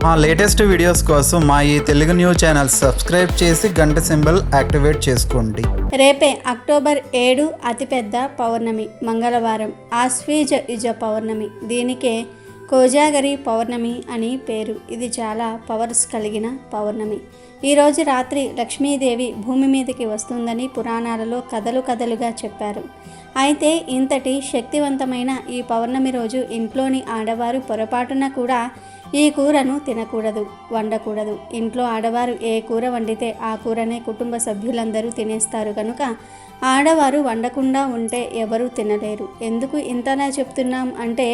మా latest videos కోసం మా ఈ తెలుగు న్యూస్ ఛానల్ సబ్స్క్రైబ్ చేసి గంట సింబల్ యాక్టివేట్ చేసుకోండి. రేపే అక్టోబర్ 7 అతిపెద్ద పౌర్ణమి, మంగళవారం, ఆశ్వీజ యుజ పౌర్ణమి. దీనికే కోజాగరి పౌర్ణమి అని పేరు. ఇది చాలా పవర్స్ కలిగిన పౌర్ణమి. ఈరోజు రాత్రి లక్ష్మీదేవి భూమి మీదకి వస్తుందని పురాణాలలో కథలుగా చెప్పారు. అయితే ఇంతటి శక్తివంతమైన ఈ పౌర్ణమి రోజు ఇంట్లోని ఆడవారు పొరపాటున కూడా ఈ కూరను తినకూడదు, వండకూడదు. ఇంట్లో ఆడవారు ఏ కూర వండితే ఆ కూరనే కుటుంబ సభ్యులందరూ తినేస్తారు కనుక ఆడవారు వండకుండా ఉంటే ఎవరూ తినలేరు. ఎందుకు ఇంతలా చెప్తున్నాం అంటే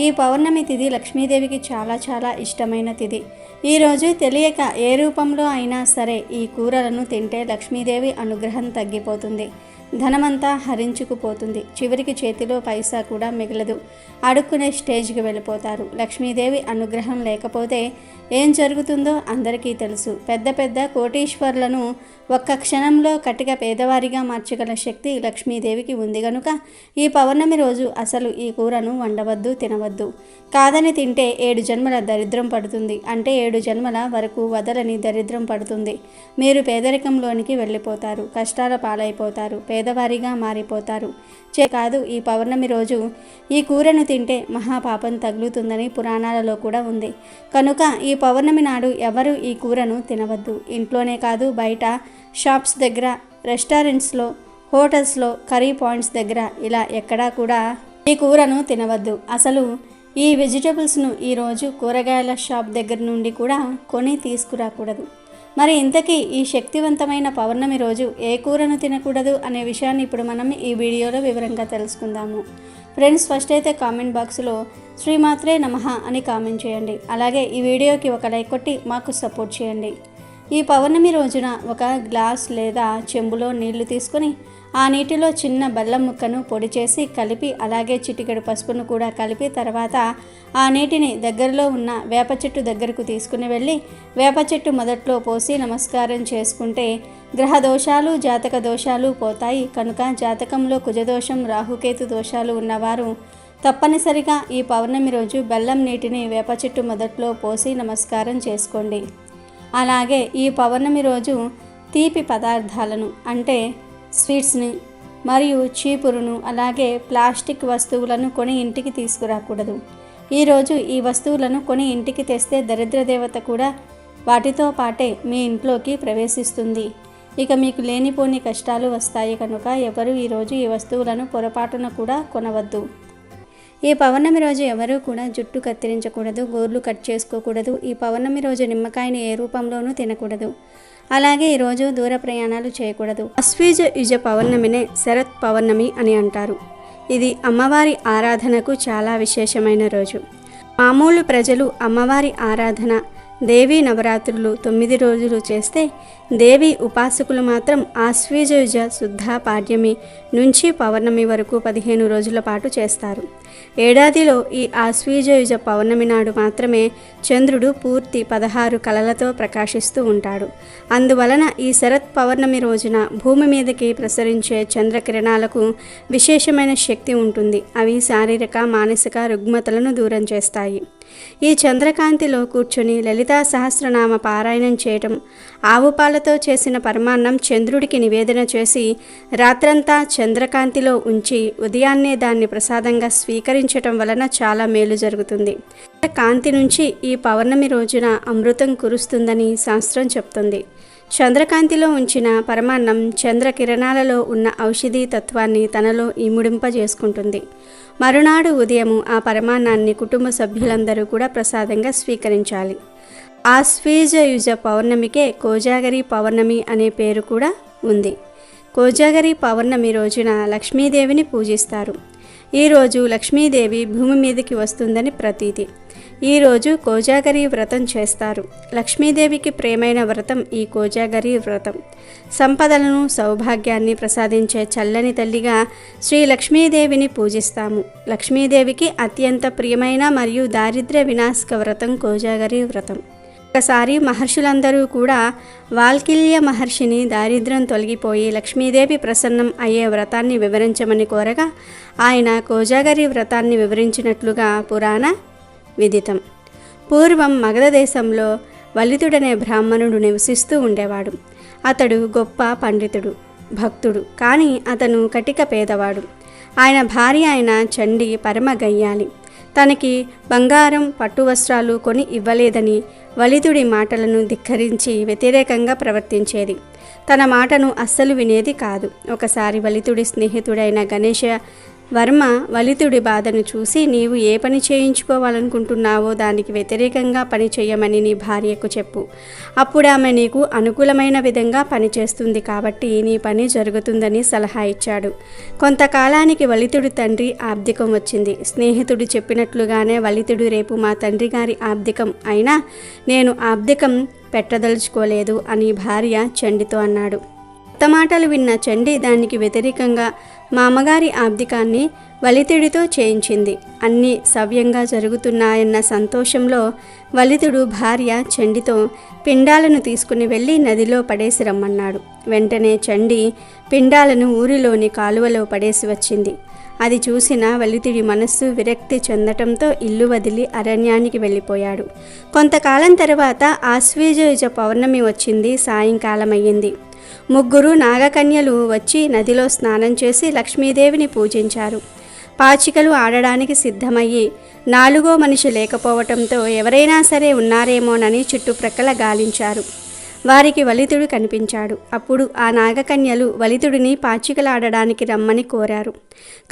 ఈ పౌర్ణమి తిథి లక్ష్మీదేవికి చాలా ఇష్టమైన తిథి. ఈరోజు తెలియక ఏ రూపంలో అయినా సరే ఈ కూరలను తింటే లక్ష్మీదేవి అనుగ్రహం తగ్గిపోతుంది, ధనమంతా హరించుకుపోతుంది, చివరికి చేతిలో పైసా కూడా మిగలదు, అడుక్కునే స్టేజ్కి వెళ్ళిపోతారు. లక్ష్మీదేవి అనుగ్రహం లేకపోతే ఏం జరుగుతుందో అందరికీ తెలుసు. పెద్ద కోటీశ్వర్లను ఒక్క క్షణంలో కటిక పేదవారిగా మార్చగల శక్తి లక్ష్మీదేవికి ఉంది గనుక ఈ పౌర్ణమి రోజు అసలు ఈ కూరను వండవద్దు, తినవద్దు. కాదని తింటే 7 జన్మల దరిద్రం పడుతుంది. అంటే 7 జన్మల వరకు వదలని దరిద్రం పడుతుంది. మీరు పేదరికంలోనికి వెళ్ళిపోతారు, కష్టాల పాలైపోతారు, పేదవారిగా మారిపోతారు. కాదు, ఈ పౌర్ణమి రోజు ఈ కూరను తింటే మహాపాపం తగులుతుందని పురాణాలలో కూడా ఉంది. కనుక ఈ పౌర్ణమి నాడు ఎవరు ఈ కూరను తినవద్దు. ఇంట్లోనే కాదు, బయట షాప్స్ దగ్గర, రెస్టారెంట్స్లో, హోటల్స్లో, కర్రీ పాయింట్స్ దగ్గర ఇలా ఎక్కడా కూడా ఈ కూరను తినవద్దు. అసలు ఈ వెజిటబుల్స్ను ఈరోజు కూరగాయల షాప్ దగ్గర నుండి కూడా కొని తీసుకురాకూడదు. మరి ఇంతకీ ఈ శక్తివంతమైన పౌర్ణమి రోజు ఏ కూరను తినకూడదు అనే విషయాన్ని ఇప్పుడు మనం ఈ వీడియోలో వివరంగా తెలుసుకుందాము. ఫ్రెండ్స్, ఫస్ట్ అయితే కామెంట్ బాక్స్లో శ్రీమాత్రే నమః అని కామెంట్ చేయండి. అలాగే ఈ వీడియోకి ఒక లైక్ కొట్టి మాకు సపోర్ట్ చేయండి. ఈ పౌర్ణమి రోజున ఒక గ్లాస్ లేదా చెంబులో నీళ్లు తీసుకొని ఆ నీటిలో చిన్న బెల్లం ముక్కను పొడి చేసి కలిపి, అలాగే చిటికెడు పసుపును కూడా కలిపి, తర్వాత ఆ నీటిని దగ్గరలో ఉన్న వేప చెట్టు దగ్గరకు తీసుకుని వెళ్ళి వేప చెట్టు మొదట్లో పోసి నమస్కారం చేసుకుంటే గ్రహ దోషాలు, జాతక దోషాలు పోతాయి. కనుక జాతకంలో కుజదోషం, రాహుకేతు దోషాలు ఉన్నవారు తప్పనిసరిగా ఈ పౌర్ణమి రోజు బెల్లం నీటిని వేప చెట్టు మొదట్లో పోసి నమస్కారం చేసుకోండి. అలాగే ఈ పౌర్ణమి రోజు తీపి పదార్థాలను అంటే స్వీట్స్ని మరియు చీపురును, అలాగే ప్లాస్టిక్ వస్తువులను కొని ఇంటికి తీసుకురాకూడదు. ఈరోజు ఈ వస్తువులను కొని ఇంటికి తెస్తే దరిద్ర దేవత కూడా వాటితో పాటే మీ ఇంట్లోకి ప్రవేశిస్తుంది. ఇక మీకు లేనిపోని కష్టాలు వస్తాయి. కనుక ఎవరు ఈరోజు ఈ వస్తువులను పొరపాటున కూడా కొనవద్దు. ఈ పౌర్ణమి రోజు ఎవరూ కూడా జుట్టు కత్తిరించకూడదు, గోర్లు కట్ చేసుకోకూడదు. ఈ పౌర్ణమి రోజు నిమ్మకాయని ఏ రూపంలోనూ తినకూడదు. అలాగే ఈరోజు దూర ప్రయాణాలు చేయకూడదు. ఆశ్వీజ యుజ పౌర్ణమినే శరత్ పౌర్ణమి అని అంటారు. ఇది అమ్మవారి ఆరాధనకు చాలా విశేషమైన రోజు. మామూలు ప్రజలు అమ్మవారి ఆరాధన, దేవీ నవరాత్రులు 9 రోజులు చేస్తే, దేవి ఉపాసకులు మాత్రం ఆశ్వీజ శుద్ధ పాడ్యమి నుంచి పౌర్ణమి వరకు 15 రోజుల పాటు చేస్తారు. ఏడాదిలో ఈ ఆశ్వీజ పౌర్ణమి నాడు మాత్రమే చంద్రుడు పూర్తి 16 కళలతో ప్రకాశిస్తూ ఉంటాడు. అందువలన ఈ శరత్ పౌర్ణమి రోజున భూమి మీదకి ప్రసరించే చంద్రకిరణాలకు విశేషమైన శక్తి ఉంటుంది. అవి శారీరక, మానసిక రుగ్మతలను దూరం చేస్తాయి. ఈ చంద్రకాంతిలో కూర్చొని లలితా సహస్రనామ పారాయణం చేయటం, ఆవు పాలతో చేసిన పరమాన్నం చంద్రుడికి నివేదన చేసి రాత్రంతా చంద్రకాంతిలో ఉంచి ఉదయాన్నే దాన్ని ప్రసాదంగా స్వీకరించటం వలన చాలా మేలు జరుగుతుంది. కాంతి నుంచి ఈ పౌర్ణమి రోజున అమృతం కురుస్తుందని శాస్త్రం చెప్తుంది. చంద్రకాంతిలో ఉంచిన పరమాన్నం చంద్రకిరణాలలో ఉన్న ఔషధీ తత్వాన్ని తనలో ఇముడింపజేసుకుంటుంది. మరునాడు ఉదయము ఆ పరమాన్నాన్ని కుటుంబ సభ్యులందరూ కూడా ప్రసాదంగా స్వీకరించాలి. ఆశ్వీజ యుజ పౌర్ణమికే కోజాగరి పౌర్ణమి అనే పేరు కూడా ఉంది. కోజాగరి పౌర్ణమి రోజున లక్ష్మీదేవిని పూజిస్తారు. ఈరోజు లక్ష్మీదేవి భూమి మీదకి వస్తుందని ప్రతీతి. ఈరోజు కోజాగరి వ్రతం చేస్తారు. లక్ష్మీదేవికి ప్రేమైన వ్రతం ఈ కోజాగరి వ్రతం. సంపదలను, సౌభాగ్యాన్ని ప్రసాదించే చల్లని తల్లిగా శ్రీ లక్ష్మీదేవిని పూజిస్తాము. లక్ష్మీదేవికి అత్యంత ప్రియమైన మరియు దారిద్ర్య వినాశక వ్రతం కోజాగరి వ్రతం. ఒకసారి మహర్షులందరూ కూడా వాల్కీల్య మహర్షిని దారిద్ర్యం తొలగిపోయి లక్ష్మీదేవి ప్రసన్నం అయ్యే వ్రతాన్ని వివరించమని కోరగా ఆయన కోజాగరి వ్రతాన్ని వివరించినట్లుగా పురాణ విదితం. పూర్వం మగధ దేశంలో వలితుడనే బ్రాహ్మణుడు నివసిస్తూ ఉండేవాడు. అతడు గొప్ప పండితుడు, భక్తుడు, కానీ అతను కటిక పేదవాడు. ఆయన భార్య అయిన చండి పరమ గయ్యాలి. తనకి బంగారం, పట్టు వస్త్రాలు కొని ఇవ్వలేదని వలితుడి మాటలను ధిక్కరించి వ్యతిరేకంగా ప్రవర్తించేది. తన మాటను అస్సలు వినేది కాదు. ఒకసారి వలితుడి స్నేహితుడైన గణేశ వర్మ వలితుడి బాధను చూసి, నీవు ఏ పని చేయించుకోవాలనుకుంటున్నావో దానికి వ్యతిరేకంగా పని చేయమని నీ భార్యకు చెప్పు. అప్పుడు ఆమె నీకు అనుకూలమైన విధంగా పనిచేస్తుంది కాబట్టి నీ పని జరుగుతుందని సలహా ఇచ్చాడు. కొంతకాలానికి వలితుడి తండ్రి ఆబ్దికం వచ్చింది. స్నేహితుడు చెప్పినట్లుగానే వలితుడు, రేపు మా తండ్రి గారి ఆబ్దికం అయినా నేను ఆబ్దికం పెట్టదలుచుకోలేదు అని భార్య చండితో అన్నాడు. కొత్త మాటలు విన్న చండి దానికి వ్యతిరేకంగా మా అమ్మగారి ఆబ్దికాన్ని వలితుడితో చేయించింది. అన్నీ సవ్యంగా జరుగుతున్నాయన్న సంతోషంలో వలితుడు భార్య చండితో పిండాలను తీసుకుని వెళ్ళి నదిలో పడేసి రమ్మన్నాడు. వెంటనే చండి పిండాలను ఊరిలోని కాలువలో పడేసి వచ్చింది. అది చూసిన వలితుడి మనస్సు విరక్తి చెందటంతో ఇల్లు వదిలి అరణ్యానికి వెళ్ళిపోయాడు. కొంతకాలం తర్వాత ఆశ్వీజ పౌర్ణమి వచ్చింది. సాయంకాలం అయ్యింది. ముగ్గురు నాగకన్యలు వచ్చి నదిలో స్నానం చేసి లక్ష్మీదేవిని పూజించారు. పాచికలు ఆడడానికి సిద్ధమయ్యి నాలుగో మనిషి లేకపోవటంతో ఎవరైనా సరే ఉన్నారేమోనని చుట్టుప్రక్కల గాలించారు. వారికి వలితుడు కనిపించాడు. అప్పుడు ఆ నాగకన్యలు వలితుడిని పాచికలాడడానికి రమ్మని కోరారు.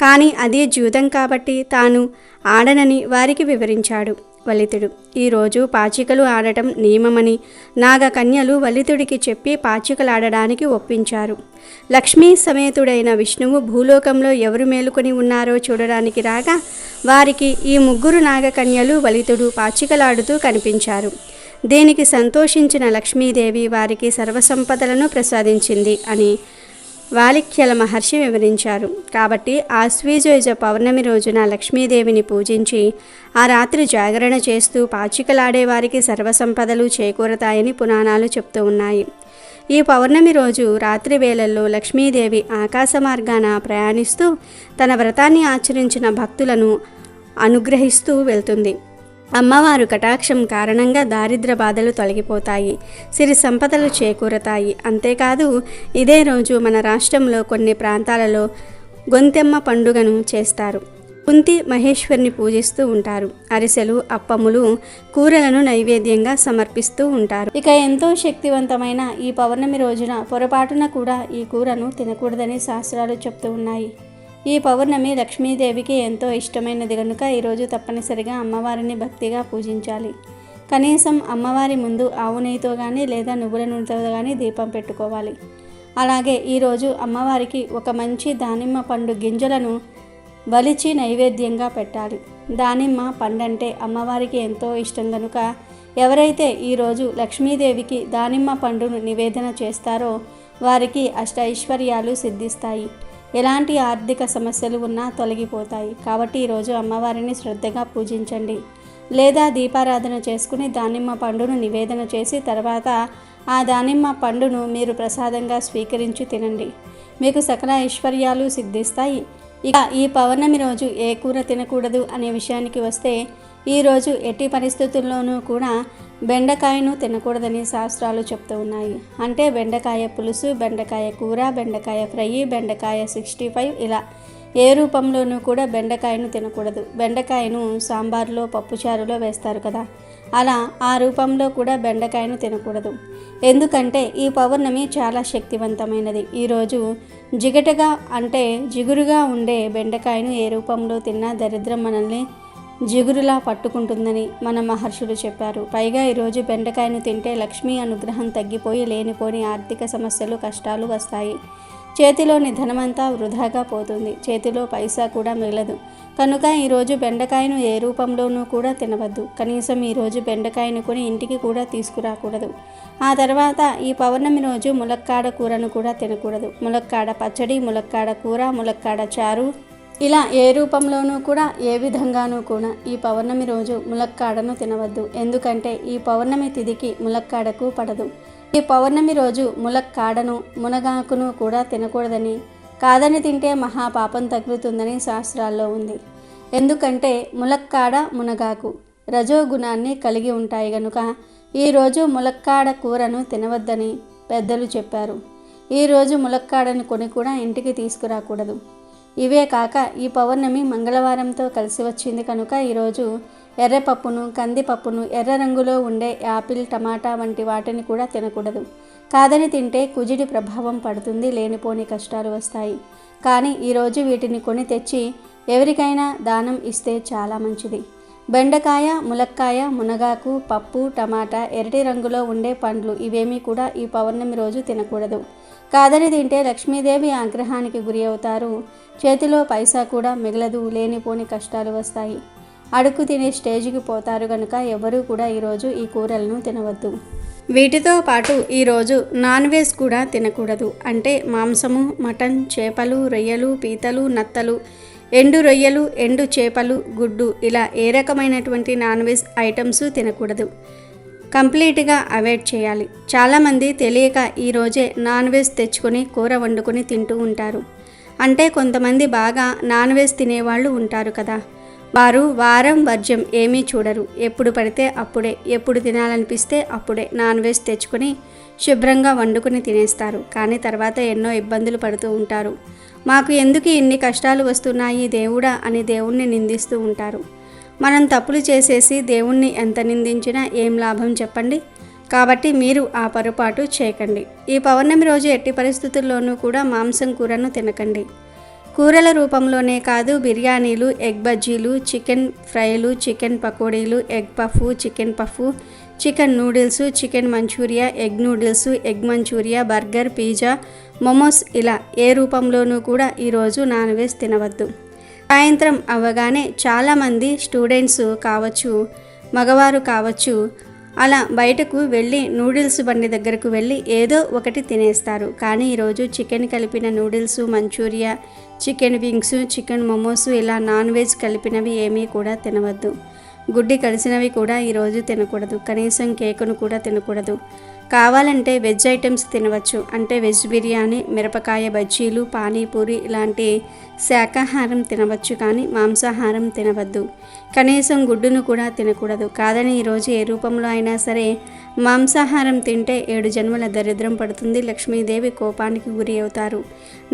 కానీ అది జూదం కాబట్టి తాను ఆడనని వారికి వివరించాడు వలితుడు. ఈరోజు పాచికలు ఆడటం నియమమని నాగకన్యలు వలితుడికి చెప్పి పాచికలాడడానికి ఒప్పించారు. లక్ష్మీ సమేతుడైన విష్ణువు భూలోకంలో ఎవరు మేలుకొని ఉన్నారో చూడడానికి రాగా వారికి ఈ ముగ్గురు నాగకన్యలు వలితుడు పాచికలాడుతూ కనిపించారు. దీనికి సంతోషించిన లక్ష్మీదేవి వారికి సర్వసంపదలను ప్రసాదించింది అని వాలిఖ్యల మహర్షి వివరించారు. కాబట్టి ఆశ్వీజ పౌర్ణమి రోజున లక్ష్మీదేవిని పూజించి ఆ రాత్రి జాగరణ చేస్తూ పాచికలాడే వారికి సర్వసంపదలు చేకూరతాయని పురాణాలు చెప్తూ ఉన్నాయి. ఈ పౌర్ణమి రోజు రాత్రి వేళల్లో లక్ష్మీదేవి ఆకాశ మార్గాన ప్రయాణిస్తూ తన వ్రతాన్ని ఆచరించిన భక్తులను అనుగ్రహిస్తూ వెళ్తుంది. అమ్మవారు కటాక్షం కారణంగా దారిద్ర్య బాధలు తొలగిపోతాయి, సిరి సంపదలు చేకూరతాయి. అంతేకాదు ఇదే రోజు మన రాష్ట్రంలో కొన్ని ప్రాంతాలలో గొంతెమ్మ పండుగను చేస్తారు. కుంతి మహేశ్వరిని పూజిస్తూ ఉంటారు. అరిసెలు, అప్పములు, కూరలను నైవేద్యంగా సమర్పిస్తూ ఉంటారు. ఇక ఎంతో శక్తివంతమైన ఈ పౌర్ణమి రోజున పొరపాటున కూడా ఈ కూరను తినకూడదని శాస్త్రాలు చెప్తూ ఉన్నాయి. ఈ పౌర్ణమి లక్ష్మీదేవికి ఎంతో ఇష్టమైనది కనుక ఈరోజు తప్పనిసరిగా అమ్మవారిని భక్తిగా పూజించాలి. కనీసం అమ్మవారి ముందు ఆవు నెయ్యితో కానీ లేదా నువ్వుల నూనెతో కానీ దీపం పెట్టుకోవాలి. అలాగే ఈరోజు అమ్మవారికి ఒక మంచి దానిమ్మ పండు గింజలను వలిచి నైవేద్యంగా పెట్టాలి. దానిమ్మ పండంటే అమ్మవారికి ఎంతో ఇష్టం కనుక ఎవరైతే ఈరోజు లక్ష్మీదేవికి దానిమ్మ పండును నివేదన చేస్తారో వారికి అష్ట ఐశ్వర్యాలు సిద్ధిస్తాయి. ఎలాంటి ఆర్థిక సమస్యలు ఉన్నా తొలగిపోతాయి. కాబట్టి ఈరోజు అమ్మవారిని శ్రద్ధగా పూజించండి. లేదా దీపారాధన చేసుకుని దానిమ్మ పండును నివేదన చేసి తర్వాత ఆ దానిమ్మ పండును మీరు ప్రసాదంగా స్వీకరించి తినండి. మీకు సకల ఐశ్వర్యాలు సిద్ధిస్తాయి. ఇక ఈ పౌర్ణమి రోజు ఏ కూర తినకూడదు అనే విషయానికి వస్తే ఈరోజు ఎట్టి పరిస్థితుల్లోనూ కూడా బెండకాయను తినకూడదని శాస్త్రాలు చెప్తూ ఉన్నాయి. అంటే బెండకాయ పులుసు, బెండకాయ కూర, బెండకాయ ఫ్రై, బెండకాయ 65 ఇలా ఏ రూపంలోనూ కూడా బెండకాయను తినకూడదు. బెండకాయను సాంబార్లో, పప్పుచారులో వేస్తారు కదా, అలా ఆ రూపంలో కూడా బెండకాయను తినకూడదు. ఎందుకంటే ఈ పౌర్ణమి చాలా శక్తివంతమైనది. ఈరోజు జిగటగా అంటే జిగురుగా ఉండే బెండకాయను ఏ రూపంలో తిన్నా దరిద్రం మనల్ని జిగురులా పట్టుకుంటుందని మన మహర్షులు చెప్పారు. పైగా ఈరోజు బెండకాయను తింటే లక్ష్మీ అనుగ్రహం తగ్గిపోయి లేనిపోని ఆర్థిక సమస్యలు, కష్టాలు వస్తాయి. చేతిలోని ధనమంతా వృధాగా పోతుంది. చేతిలో పైసా కూడా మిగలదు. కనుక ఈరోజు బెండకాయను ఏ రూపంలోనూ కూడా తినవద్దు. కనీసం ఈరోజు బెండకాయను కొని ఇంటికి కూడా తీసుకురాకూడదు. ఆ తర్వాత ఈ పౌర్ణమి రోజు ములక్కాడ కూరను కూడా తినకూడదు. ములక్కాడ పచ్చడి, ములక్కాడ కూర, ములక్కాడ చారు ఇలా ఏ రూపంలోనూ కూడా ఏ విధంగానూ కూడా ఈ పౌర్ణమి రోజు ములక్కాడను తినవద్దు. ఎందుకంటే ఈ పౌర్ణమి తిథికి ములక్కాడకు పడదు. ఈ పౌర్ణమి రోజు ములక్కాడను, మునగాకును కూడా తినకూడదని, కాదని తింటే మహాపాపం తగులుతుందని శాస్త్రాల్లో ఉంది. ఎందుకంటే ములక్కాడ, మునగాకు రజోగుణాన్ని కలిగి ఉంటాయి గనుక ఈరోజు ములక్కాడ కూరను తినవద్దని పెద్దలు చెప్పారు. ఈరోజు ములక్కాడను కొని కూడా ఇంటికి తీసుకురాకూడదు. ఇవే కాక ఈ పౌర్ణమి మంగళవారంతో కలిసి వచ్చింది కనుక ఈరోజు ఎర్రపప్పును, కందిపప్పును, ఎర్ర రంగులో ఉండే యాపిల్, టమాటా వంటి వాటిని కూడా తినకూడదు. కాదని తింటే కుజిడి ప్రభావం పడుతుంది, లేనిపోని కష్టాలు వస్తాయి. కానీ ఈరోజు వీటిని కొని తెచ్చి ఎవరికైనా దానం ఇస్తే చాలా మంచిది. బెండకాయ, ములక్కాయ, మునగాకు, పప్పు, టమాటా, ఎర్రటి రంగులో ఉండే పండ్లు ఇవేమీ కూడా ఈ పౌర్ణమి రోజు తినకూడదు. కాదని తింటే లక్ష్మీదేవి ఆగ్రహానికి గురి అవుతారు. చేతిలో పైసా కూడా మిగలదు, లేనిపోని కష్టాలు వస్తాయి. అడుక్కు తినే స్టేజ్కి పోతారు కనుక ఎవరూ కూడా ఈరోజు ఈ కూరలను తినవద్దు. వీటితో పాటు ఈరోజు నాన్ వెజ్ కూడా తినకూడదు. అంటే మాంసము, మటన్, చేపలు, రొయ్యలు, పీతలు, నత్తలు, ఎండు రొయ్యలు, ఎండు చేపలు, గుడ్డు ఇలా ఏ రకమైనటువంటి నాన్ వెజ్ ఐటమ్స్ తినకూడదు. కంప్లీట్గా అవాయిడ్ చేయాలి. చాలామంది తెలియక ఈరోజే నాన్ వెజ్ తెచ్చుకొని కూర వండుకొని తింటూ ఉంటారు. అంటే కొంతమంది బాగా నాన్ వెజ్ తినేవాళ్ళు ఉంటారు కదా, వారు వారం వర్జ్యం ఏమీ చూడరు. ఎప్పుడు పడితే అప్పుడే, ఎప్పుడు తినాలనిపిస్తే అప్పుడే నాన్ వెజ్ తెచ్చుకొని శుభ్రంగా వండుకొని తినేస్తారు. కానీ తర్వాత ఎన్నో ఇబ్బందులు పడుతూ ఉంటారు. మాకు ఎందుకు ఇన్ని కష్టాలు వస్తున్నాయి దేవుడా అని దేవుణ్ణి నిందిస్తూ ఉంటారు. మనం తప్పులు చేసేసి దేవుణ్ణి ఎంత నిందించినా ఏం లాభం చెప్పండి. కాబట్టి మీరు ఆ పొరపాటు చేయకండి. ఈ పౌర్ణమి రోజు ఎట్టి పరిస్థితుల్లోనూ కూడా మాంసం కూరను తినకండి. కూరల రూపంలోనే కాదు, బిర్యానీలు, ఎగ్ బజ్జీలు, చికెన్ ఫ్రైలు, చికెన్ పకోడీలు, egg puff, chicken puff, chicken noodles, chicken manchuria, egg noodles, egg manchuria, burger, pizza, momos ఇలా ఏ రూపంలోనూ కూడా ఈరోజు నాన్ వెజ్ తినవద్దు. సాయంత్రం అవ్వగానే చాలామంది స్టూడెంట్స్ కావచ్చు, మగవారు కావచ్చు, అలా బయటకు వెళ్ళి నూడిల్స్ బండి దగ్గరకు వెళ్ళి ఏదో ఒకటి తినేస్తారు. కానీ ఈరోజు చికెన్ కలిపిన noodles, manchuria, chicken wings, chicken momos ఇలా నాన్ వెజ్ కలిపినవి ఏమీ కూడా తినవద్దు. గుడ్డి కలిసినవి కూడా ఈరోజు తినకూడదు. కనీసం కేకును కూడా తినకూడదు. కావాలంటే వెజ్ ఐటమ్స్ తినవచ్చు. అంటే వెజ్ బిర్యానీ, మిరపకాయ బజ్జీలు, పానీపూరి ఇలాంటి శాకాహారం తినవచ్చు. కానీ మాంసాహారం తినవద్దు. కనీసం గుడ్డును కూడా తినకూడదు. కాదని ఈరోజు ఏ రూపంలో అయినా సరే మాంసాహారం తింటే 7 జన్మల దరిద్రం పడుతుంది. లక్ష్మీదేవి కోపానికి గురి అవుతారు,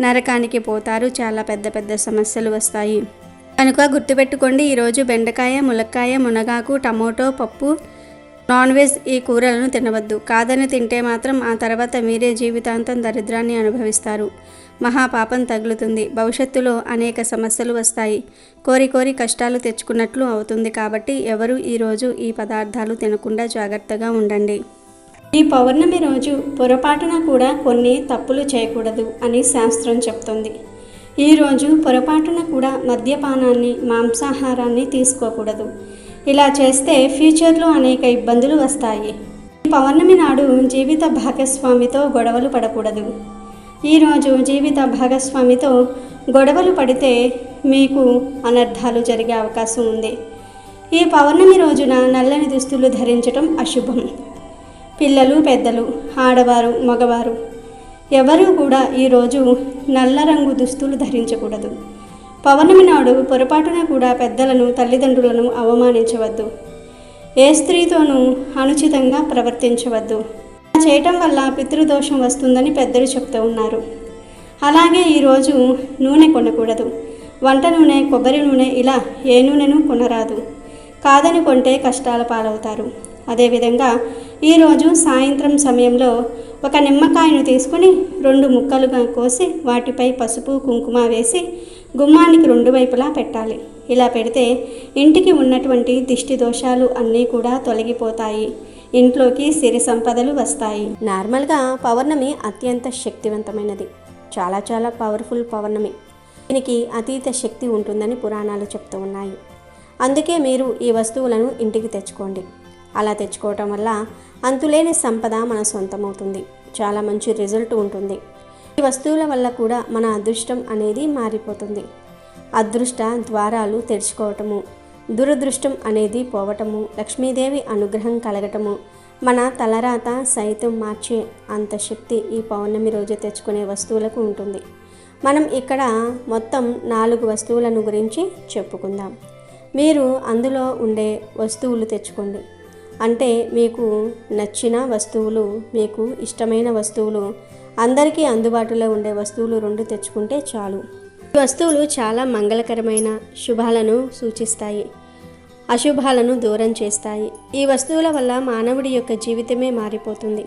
నరకానికి పోతారు. చాలా పెద్ద పెద్ద సమస్యలు వస్తాయి కనుక గుర్తుపెట్టుకోండి. ఈరోజు బెండకాయ, ములక్కాయ, మునగాకు, టమోటో, పప్పు, నాన్ వెజ్ ఈ కూరలను తినవద్దు. కాదని తింటే మాత్రం ఆ తర్వాత మీరే జీవితాంతం దరిద్రాన్ని అనుభవిస్తారు. మహాపాపం తగులుతుంది. భవిష్యత్తులో అనేక సమస్యలు వస్తాయి. కోరి కోరి కష్టాలు తెచ్చుకున్నట్లు అవుతుంది. కాబట్టి ఎవరు ఈరోజు ఈ పదార్థాలు తినకుండా జాగ్రత్తగా ఉండండి. ఈ పౌర్ణమి రోజు పొరపాటున కూడా కొన్ని తప్పులు చేయకూడదు అని శాస్త్రం చెప్తుంది. ఈరోజు పొరపాటున కూడా మద్యపానాన్ని, మాంసాహారాన్ని తీసుకోకూడదు. ఇలా చేస్తే ఫ్యూచర్లో అనేక ఇబ్బందులు వస్తాయి. ఈ పౌర్ణమి నాడు జీవిత భాగస్వామితో గొడవలు పడకూడదు. ఈరోజు జీవిత భాగస్వామితో గొడవలు పడితే మీకు అనర్థాలు జరిగే అవకాశం ఉంది. ఈ పౌర్ణమి రోజున నల్లని దుస్తులు ధరించటం అశుభం. పిల్లలు, పెద్దలు, ఆడవారు, మగవారు ఎవరూ కూడా ఈరోజు నల్ల రంగు దుస్తులు ధరించకూడదు. పౌర్ణమి నాడు పొరపాటున కూడా పెద్దలను, తల్లిదండ్రులను అవమానించవద్దు. ఏ స్త్రీతోనూ అనుచితంగా ప్రవర్తించవద్దు. ఇలా చేయటం వల్ల పితృదోషం వస్తుందని పెద్దలు చెప్తూ ఉన్నారు. అలాగే ఈరోజు నూనె కొనకూడదు. వంట నూనె, కొబ్బరి నూనె ఇలా ఏ నూనెను కొనరాదు. కాదని కొంటే కష్టాల పాలవుతారు. అదేవిధంగా ఈరోజు సాయంత్రం సమయంలో ఒక నిమ్మకాయను తీసుకుని 2 ముక్కలుగా కోసి వాటిపై పసుపు, కుంకుమ వేసి గుమ్మానికి 2 వైపులా పెట్టాలి. ఇలా పెడితే ఇంటికి ఉన్నటువంటి దిష్టి దోషాలు అన్నీ కూడా తొలగిపోతాయి. ఇంట్లోకి సిరి సంపదలు వస్తాయి. నార్మల్గా పౌర్ణమి అత్యంత శక్తివంతమైనది. చాలా చాలా పవర్ఫుల్ పౌర్ణమి. దీనికి అతీత శక్తి ఉంటుందని పురాణాలు చెప్తూ ఉన్నాయి. అందుకే మీరు ఈ వస్తువులను ఇంటికి తెచ్చుకోండి. అలా తెచ్చుకోవటం వల్ల అంతులేని సంపద మన సొంతమవుతుంది. చాలా మంచి రిజల్ట్ ఉంటుంది. ఈ వస్తువుల వల్ల కూడా మన అదృష్టం అనేది మారిపోతుంది. అదృష్ట ద్వారాలు తెరుచుకోవటము, దురదృష్టం అనేది పోవటము, లక్ష్మీదేవి అనుగ్రహం కలగటము, మన తలరాత సైతం మార్చే అంత శక్తి ఈ పౌర్ణమి రోజు తెచ్చుకునే వస్తువులకు ఉంటుంది. మనం ఇక్కడ మొత్తం 4 వస్తువులను గురించి చెప్పుకుందాం. మీరు అందులో ఉండే వస్తువులు తెచ్చుకోండి. అంటే మీకు నచ్చిన వస్తువులు, మీకు ఇష్టమైన వస్తువులు, అందరికీ అందుబాటులో ఉండే వస్తువులు 2 తెచ్చుకుంటే చాలు. ఈ వస్తువులు చాలా మంగళకరమైన శుభాలను సూచిస్తాయి, అశుభాలను దూరం చేస్తాయి. ఈ వస్తువుల వల్ల మానవుడి యొక్క జీవితమే మారిపోతుంది.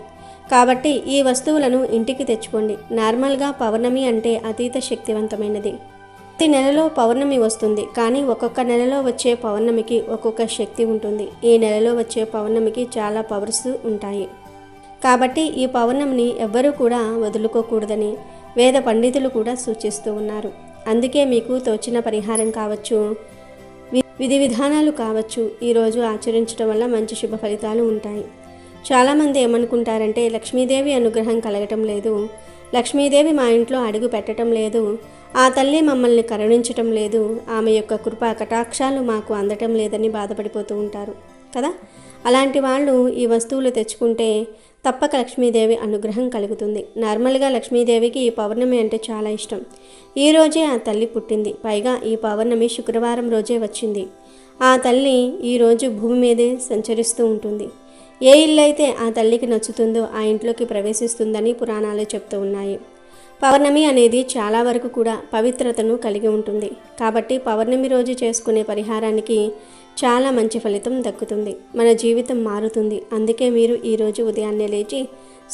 కాబట్టి ఈ వస్తువులను ఇంటికి తెచ్చుకోండి. నార్మల్గా పౌర్ణమి అంటే అతీత శక్తివంతమైనది. ప్రతి నెలలో పౌర్ణమి వస్తుంది, కానీ ఒక్కొక్క నెలలో వచ్చే పౌర్ణమికి ఒక్కొక్క శక్తి ఉంటుంది. ఈ నెలలో వచ్చే పౌర్ణమికి చాలా పవర్స్ ఉంటాయి. కాబట్టి ఈ పౌర్ణమిని ఎవ్వరూ కూడా వదులుకోకూడదని వేద పండితులు కూడా సూచిస్తూ ఉన్నారు. అందుకే మీకు తోచిన పరిహారం కావచ్చు, విధి విధానాలు కావచ్చు, ఈరోజు ఆచరించడం వల్ల మంచి శుభ ఫలితాలు ఉంటాయి. చాలామంది ఏమనుకుంటారంటే లక్ష్మీదేవి అనుగ్రహం కలగటం లేదు, లక్ష్మీదేవి మా ఇంట్లో అడుగు పెట్టడం లేదు, ఆ తల్లి మమ్మల్ని కరుణించటం లేదు, ఆమె యొక్క కృపా కటాక్షాలు మాకు అందటం లేదని బాధపడిపోతూ ఉంటారు కదా. అలాంటి వాళ్ళు ఈ వస్తువులు తెచ్చుకుంటే తప్పక లక్ష్మీదేవి అనుగ్రహం కలుగుతుంది. నార్మల్గా లక్ష్మీదేవికి ఈ పౌర్ణమి అంటే చాలా ఇష్టం. ఈ రోజే ఆ తల్లి పుట్టింది, పైగా ఈ పౌర్ణమి శుక్రవారం రోజే వచ్చింది. ఆ తల్లి ఈరోజు భూమి మీదే సంచరిస్తూ ఉంటుంది. ఏ ఇల్లు అయితే ఆ తల్లికి నచ్చుతుందో ఆ ఇంట్లోకి ప్రవేశిస్తుందని పురాణాలు చెప్తూ ఉన్నాయి. పౌర్ణమి అనేది చాలా వరకు కూడా పవిత్రతను కలిగి ఉంటుంది. కాబట్టి పౌర్ణమి రోజు చేసుకునే పరిహారానికి చాలా మంచి ఫలితం దక్కుతుంది, మన జీవితం మారుతుంది. అందుకే మీరు ఈరోజు ఉదయాన్నే లేచి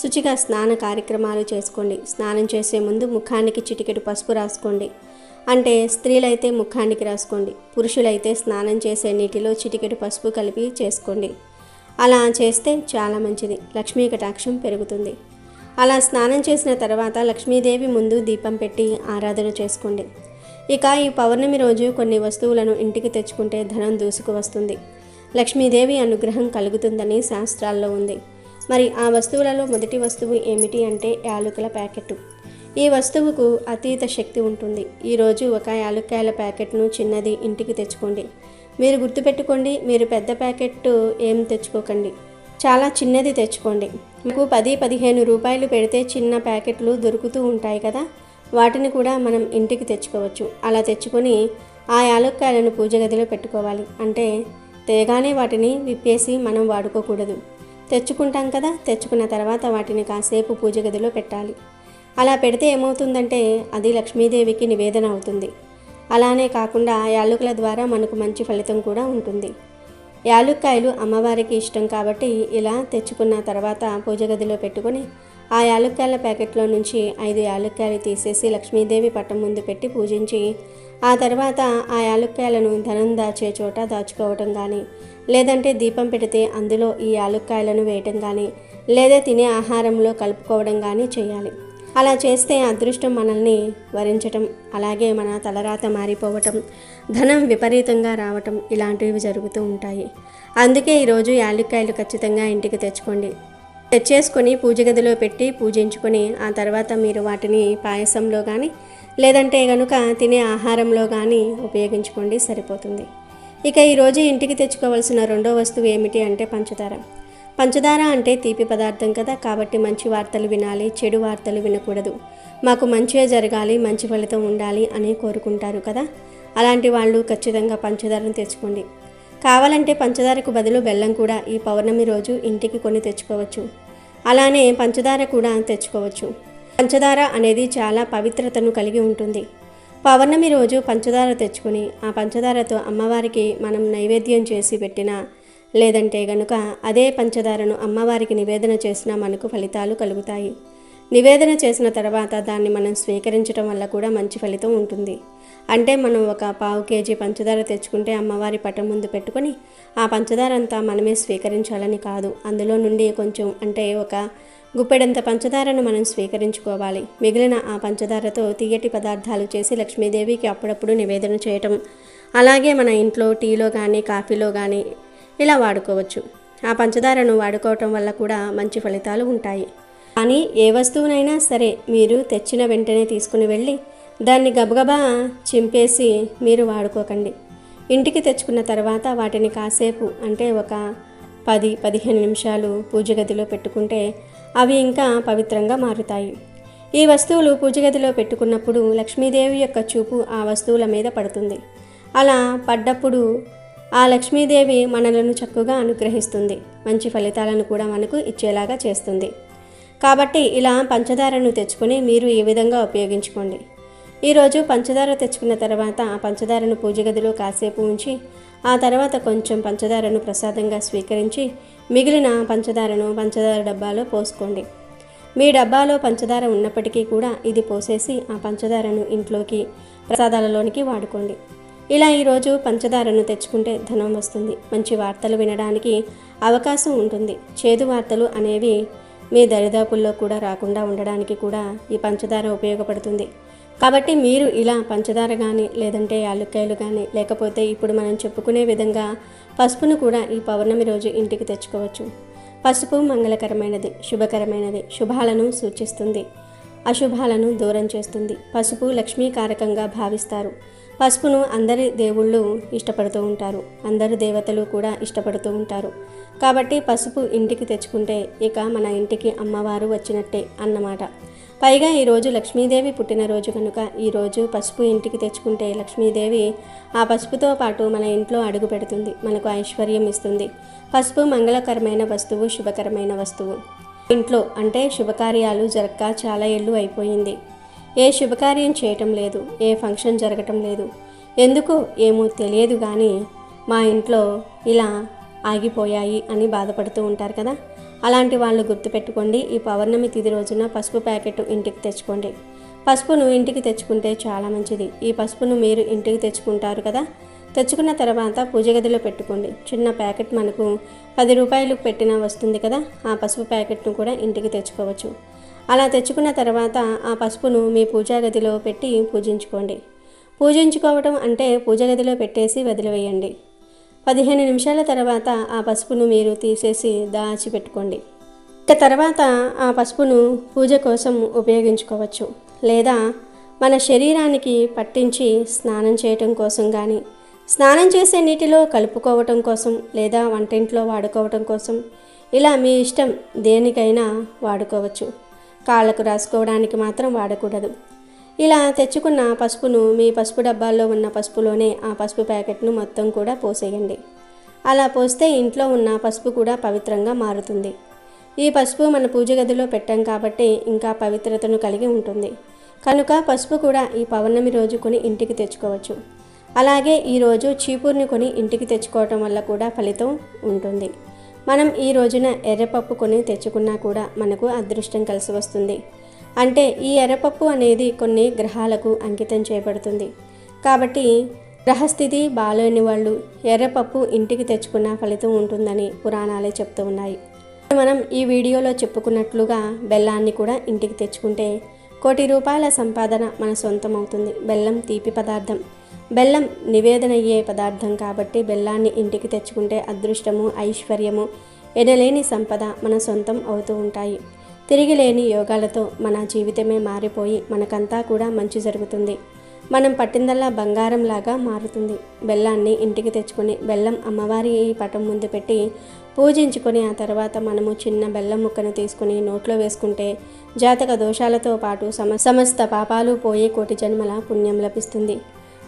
శుచిగా స్నాన కార్యక్రమాలు చేసుకోండి. స్నానం చేసే ముందు ముఖానికి చిటికెడు పసుపు రాసుకోండి. అంటే స్త్రీలైతే ముఖానికి రాసుకోండి, పురుషులైతే స్నానం చేసే నీటిలో చిటికెడు పసుపు కలిపి చేసుకోండి. అలా చేస్తే చాలా మంచిది, లక్ష్మీ కటాక్షం పెరుగుతుంది. అలా స్నానం చేసిన తర్వాత లక్ష్మీదేవి ముందు దీపం పెట్టి ఆరాధన చేసుకోండి. ఇక ఈ పౌర్ణమి రోజు కొన్ని వస్తువులను ఇంటికి తెచ్చుకుంటే ధనం దూసుకు వస్తుంది, లక్ష్మీదేవి అనుగ్రహం కలుగుతుందని శాస్త్రాల్లో ఉంది. మరి ఆ వస్తువులలో మొదటి వస్తువు ఏమిటి అంటే యాలకుల ప్యాకెట్. ఈ వస్తువుకు అతీత శక్తి ఉంటుంది. ఈరోజు ఒక యాలక్కాయల ప్యాకెట్ను చిన్నది ఇంటికి తెచ్చుకోండి. మీరు గుర్తుపెట్టుకోండి, మీరు పెద్ద ప్యాకెట్ ఏం తెచ్చుకోకండి, చాలా చిన్నది తెచ్చుకోండి. మీకు 10-15 రూపాయలు పెడితే చిన్న ప్యాకెట్లు దొరుకుతూ ఉంటాయి కదా, వాటిని కూడా మనం ఇంటికి తెచ్చుకోవచ్చు. అలా తెచ్చుకొని ఆ యాలక్కాయలను పూజ గదిలో పెట్టుకోవాలి. అంటే తేగానే వాటిని విప్పేసి మనం వాడుకోకూడదు. తెచ్చుకుంటాం కదా, తెచ్చుకున్న తర్వాత వాటిని కాసేపు పూజ గదిలో పెట్టాలి. అలా పెడితే ఏమవుతుందంటే అది లక్ష్మీదేవికి నివేదన అవుతుంది. అలానే కాకుండా యాలకుల ద్వారా మనకు మంచి ఫలితం కూడా ఉంటుంది. యాలక్కాయలు అమ్మవారికి ఇష్టం కాబట్టి ఇలా తెచ్చుకున్న తర్వాత పూజ గదిలో పెట్టుకొని ఆ యాలక్కాయల ప్యాకెట్లో నుంచి 5 యాలక్కాయలు తీసేసి లక్ష్మీదేవి పటం ముందు పెట్టి పూజించి ఆ తర్వాత ఆ యాలక్కాయలను ధనం దాచే చోట దాచుకోవటం కానీ, లేదంటే దీపం పెడితే అందులో ఈ యాలక్కాయలను వేయటం కానీ, లేదా తినే ఆహారంలో కలుపుకోవడం కానీ చేయాలి. అలా చేస్తే అదృష్టం మనల్ని వరించటం, అలాగే మన తలరాత మారిపోవటం, ధనం విపరీతంగా రావటం ఇలాంటివి జరుగుతూ ఉంటాయి. అందుకే ఈరోజు యాలక్కాయలు ఖచ్చితంగా ఇంటికి తెచ్చేసుకొని పూజ గదిలో పెట్టి పూజించుకొని ఆ తర్వాత మీరు వాటిని పాయసంలో కానీ లేదంటే కనుక తినే ఆహారంలో కానీ ఉపయోగించుకోండి, సరిపోతుంది. ఇక ఈరోజు ఇంటికి తెచ్చుకోవాల్సిన రెండో వస్తువు ఏమిటి అంటే పంచదార. పంచదార అంటే తీపి పదార్థం కదా, కాబట్టి మంచి వార్తలు వినాలి, చెడు వార్తలు వినకూడదు. మాకు మంచిగా జరగాలి, మంచి ఫలితం ఉండాలి అని కోరుకుంటారు కదా, అలాంటి వాళ్ళు ఖచ్చితంగా పంచదారను తెచ్చుకోండి. కావాలంటే పంచదారకు బదులు బెల్లం కూడా ఈ పౌర్ణమి రోజు ఇంటికి కొని తెచ్చుకోవచ్చు. అలానే పంచదార కూడా తెచ్చుకోవచ్చు. పంచదార అనేది చాలా పవిత్రతను కలిగి ఉంటుంది. పౌర్ణమి రోజు పంచదార తెచ్చుకొని ఆ పంచదారతో అమ్మవారికి మనం నైవేద్యం చేసి పెట్టినా, లేదంటే గనుక అదే పంచదారను అమ్మవారికి నివేదన చేసినా మనకు ఫలితాలు కలుగుతాయి. నివేదన చేసిన తర్వాత దాన్ని మనం స్వీకరించడం వల్ల కూడా మంచి ఫలితం ఉంటుంది. అంటే మనం ఒక 1/4 కేజీ పంచదార తెచ్చుకుంటే అమ్మవారి పటం ముందు పెట్టుకొని ఆ పంచదార అంతా మనమే స్వీకరించాలని కాదు, అందులో నుండి కొంచెం అంటే ఒక గుప్పెడంత పంచదారను మనం స్వీకరించుకోవాలి. మిగిలిన ఆ పంచదారతో తీయటి పదార్థాలు చేసి లక్ష్మీదేవికి అప్పుడప్పుడు నివేదన చేయటం, అలాగే మన ఇంట్లో టీలో కానీ కాఫీలో కానీ ఇలా వాడుకోవచ్చు. ఆ పంచదారను వాడుకోవటం వల్ల కూడా మంచి ఫలితాలు ఉంటాయి. కానీ ఏ వస్తువునైనా సరే మీరు తెచ్చిన వెంటనే తీసుకుని వెళ్ళి దాన్ని గబగబా చింపేసి మీరు వాడుకోకండి. ఇంటికి తెచ్చుకున్న తర్వాత వాటిని కాసేపు అంటే ఒక 10-15 నిమిషాలు పూజ గదిలో పెట్టుకుంటే అవి ఇంకా పవిత్రంగా మారుతాయి. ఈ వస్తువులు పూజ గదిలో పెట్టుకున్నప్పుడు లక్ష్మీదేవి యొక్క చూపు ఆ వస్తువుల మీద పడుతుంది. అలా పడ్డప్పుడు ఆ లక్ష్మీదేవి మనలను చక్కగా అనుగ్రహిస్తుంది, మంచి ఫలితాలను కూడా మనకు ఇచ్చేలాగా చేస్తుంది. కాబట్టి ఇలా పంచదారను తెచ్చుకొని మీరు ఈ విధంగా ఉపయోగించుకోండి. ఈరోజు పంచదార తెచ్చుకున్న తర్వాత ఆ పంచదారను పూజ గదిలో కాసేపు ఉంచి ఆ తర్వాత కొంచెం పంచదారను ప్రసాదంగా స్వీకరించి మిగిలిన పంచదారను పంచదార డబ్బాలో పోసుకోండి. మీ డబ్బాలో పంచదార ఉన్నప్పటికీ కూడా ఇది పోసేసి ఆ పంచదారను ఇంట్లోకి ప్రసాదాలలోనికి వాడుకోండి. ఇలా ఈరోజు పంచదారను తెచ్చుకుంటే ధనం వస్తుంది, మంచి వార్తలు వినడానికి అవకాశం ఉంటుంది. చేదు వార్తలు అనేవి మీ దరిదాపుల్లో కూడా రాకుండా ఉండడానికి కూడా ఈ పంచదార ఉపయోగపడుతుంది. కాబట్టి మీరు ఇలా పంచదార కానీ లేదంటే యాలక్కాయలు కానీ లేకపోతే ఇప్పుడు మనం చెప్పుకునే విధంగా పసుపును కూడా ఈ పౌర్ణమి రోజు ఇంటికి తెచ్చుకోవచ్చు. పసుపు మంగళకరమైనది, శుభకరమైనది, శుభాలను సూచిస్తుంది, అశుభాలను దూరం చేస్తుంది. పసుపు లక్ష్మీకారకంగా భావిస్తారు. పసుపును అందరి దేవుళ్ళు ఇష్టపడుతూ ఉంటారు, అందరు దేవతలు కూడా ఇష్టపడుతూ ఉంటారు. కాబట్టి పసుపు ఇంటికి తెచ్చుకుంటే ఇక మన ఇంటికి అమ్మవారు వచ్చినట్టే అన్నమాట. పైగా ఈరోజు లక్ష్మీదేవి పుట్టినరోజు కనుక ఈరోజు పసుపు ఇంటికి తెచ్చుకుంటే లక్ష్మీదేవి ఆ పసుపుతో పాటు మన ఇంట్లో అడుగు పెడుతుంది, మనకు ఐశ్వర్యం ఇస్తుంది. పసుపు మంగళకరమైన వస్తువు, శుభకరమైన వస్తువు. ఇంట్లో అంటే శుభకార్యాలు జరగక చాలా ఏళ్ళు అయిపోయింది. ఏ శుభకార్యం చేయటం లేదు, ఏ ఫంక్షన్ జరగటం లేదు, ఎందుకో ఏమో తెలియదు కానీ మా ఇంట్లో ఇలా ఆగిపోయాయి అని బాధపడుతూ ఉంటారు కదా. అలాంటి వాళ్ళు గుర్తుపెట్టుకోండి, ఈ పౌర్ణమి తిథి రోజున పసుపు ప్యాకెట్ ఇంటికి తెచ్చుకోండి. పసుపును ఇంటికి తెచ్చుకుంటే చాలా మంచిది. ఈ పసుపును మీరు ఇంటికి తెచ్చుకుంటారు కదా, తెచ్చుకున్న తర్వాత పూజ గదిలో పెట్టుకోండి. చిన్న ప్యాకెట్ మనకు 10 రూపాయలు పెట్టినా వస్తుంది కదా, ఆ పసుపు ప్యాకెట్ను కూడా ఇంటికి తెచ్చుకోవచ్చు. అలా తెచ్చుకున్న తర్వాత ఆ పసుపును మీ పూజా గదిలో పెట్టి పూజించుకోండి. పూజించుకోవటం అంటే పూజ గదిలో పెట్టేసి వదిలివేయండి. 15 నిమిషాల తర్వాత ఆ పసుపును మీరు తీసేసి దాచిపెట్టుకోండి. ఇక తర్వాత ఆ పసుపును పూజ కోసం ఉపయోగించుకోవచ్చు, లేదా మన శరీరానికి పట్టించి స్నానం చేయటం కోసం కానీ, స్నానం చేసే నీటిలో కలుపుకోవటం కోసం, లేదా వంటింట్లో వాడుకోవటం కోసం, ఇలా మీ ఇష్టం దేనికైనా వాడుకోవచ్చు. కాళ్ళకు రాసుకోవడానికి మాత్రం వాడకూడదు. ఇలా తెచ్చుకున్న పసుపును మీ పసుపు డబ్బాల్లో ఉన్న పసుపులోనే ఆ పసుపు ప్యాకెట్ను మొత్తం కూడా పోసేయండి. అలా పోస్తే ఇంట్లో ఉన్న పసుపు కూడా పవిత్రంగా మారుతుంది. ఈ పసుపు మన పూజ గదిలో పెట్టాం కాబట్టి ఇంకా పవిత్రతను కలిగి ఉంటుంది. కనుక పసుపు కూడా ఈ పౌర్ణమి రోజు కొని ఇంటికి తెచ్చుకోవచ్చు. అలాగే ఈరోజు చీపురుని కొని ఇంటికి తెచ్చుకోవటం వల్ల కూడా ఫలితం ఉంటుంది. మనం ఈ రోజున ఎర్రపప్పు కొని తెచ్చుకున్నా కూడా మనకు అదృష్టం కలిసి వస్తుంది. అంటే ఈ ఎర్రపప్పు అనేది కొన్ని గ్రహాలకు అంకితం చేయబడుతుంది. కాబట్టి గ్రహస్థితి బాలేని వాళ్ళు ఎర్రపప్పు ఇంటికి తెచ్చుకున్న ఫలితం ఉంటుందని పురాణాలే చెప్తూ ఉన్నాయి. మనం ఈ వీడియోలో చెప్పుకున్నట్లుగా బెల్లాన్ని కూడా ఇంటికి తెచ్చుకుంటే 1 కోటి రూపాయల సంపాదన మన సొంతం అవుతుంది. బెల్లం తీపి పదార్థం, బెల్లం నివేదనయ్యే పదార్థం కాబట్టి బెల్లాన్ని ఇంటికి తెచ్చుకుంటే అదృష్టము, ఐశ్వర్యము, ఎనలేని సంపద మన సొంతం అవుతూ ఉంటాయి. తిరిగిలేని యోగాలతో మన జీవితమే మారిపోయి మనకంతా కూడా మంచి జరుగుతుంది. మనం పట్టిందల్లా బంగారంలాగా మారుతుంది. బెల్లాన్ని ఇంటికి తెచ్చుకొని బెల్లం అమ్మవారి పటం ముందు పెట్టి పూజించుకొని ఆ తర్వాత మనము చిన్న బెల్లం ముక్కను తీసుకుని నోట్లో వేసుకుంటే జాతక దోషాలతో పాటు సమస్త పాపాలు పోయి 1 కోటి జన్మల పుణ్యం లభిస్తుంది.